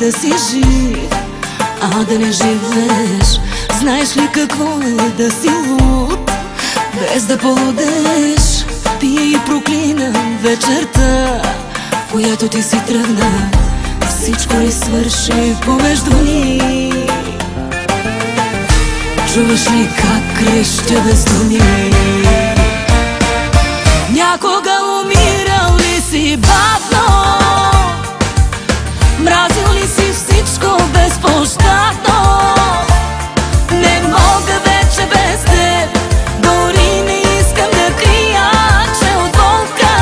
да си жив, а да не живееш. Знаеш ли какво е да си луд, без да полудеш? Пия и проклина вечерта, в която ти си тръгна. Всичко ли свърши помежду ни? Чуваш ли как крещя без думи? Някога умирал ли си бавно? Мразил ли си всичко безпощадно? Не мога вече без теб, дори не искам да крия, че от болка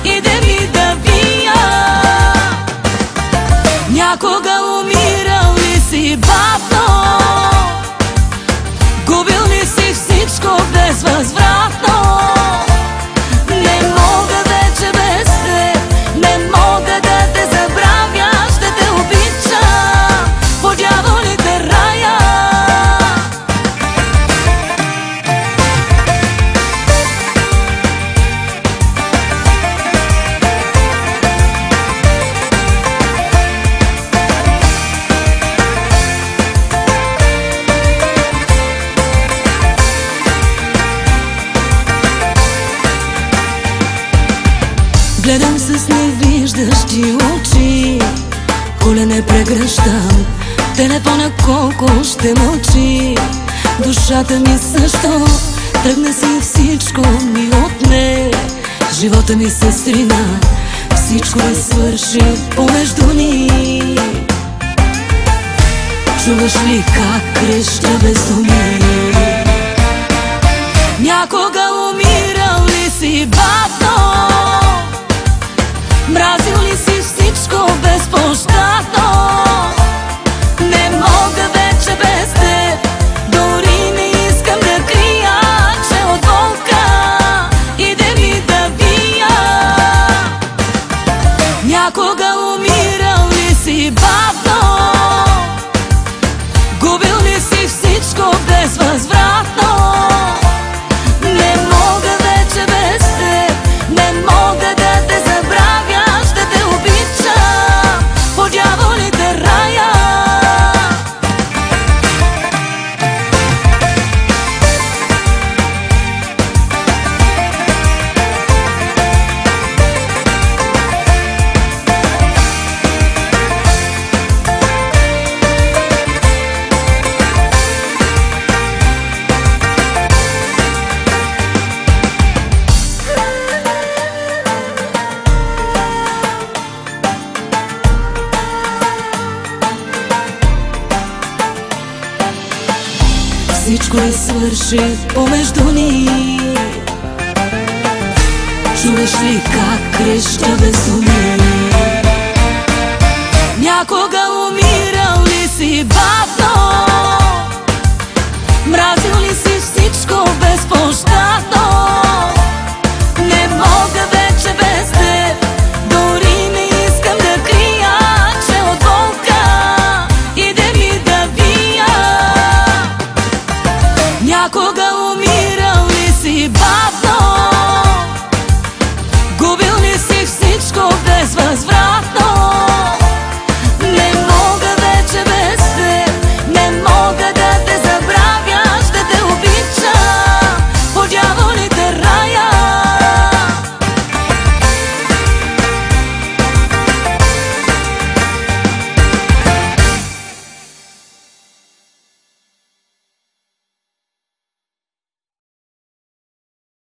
иде ми да вия. Някога умирал ли си бавно? Губил ли си всичко безвъзвратно? Не мога вече без теб, не мога да те забравя, ще те обичам по дяволите рая. Гледам с невиждащи очи, колене прегръщам, телефона колко ще мълчи. Душата ми също тръгна си, всичко ми отне. Живота ми се срина, всичко ми свърши помежду ни. Чуваш ли как крещя без думи? Някога умирал ли си бавно? Мразил ли си всичко безпощадно? Не мога вече без теб, дори не искам да крия, че от болка иде ми да вия. Някога умирал ли си бавно? Губил ли си всичко безвъзвратно? Не мога вече без теб, не мога да те забравя, ще те обичам по дяволите рая. Всичко ли свърши помежду ни? Чуваш ли как крещя без думи? Някога умирал ли си бавно? Мразил ли си всичко безпощадно? Не мога вече без теб, дори не искам да крия, че от болка иде ми да вия. Някога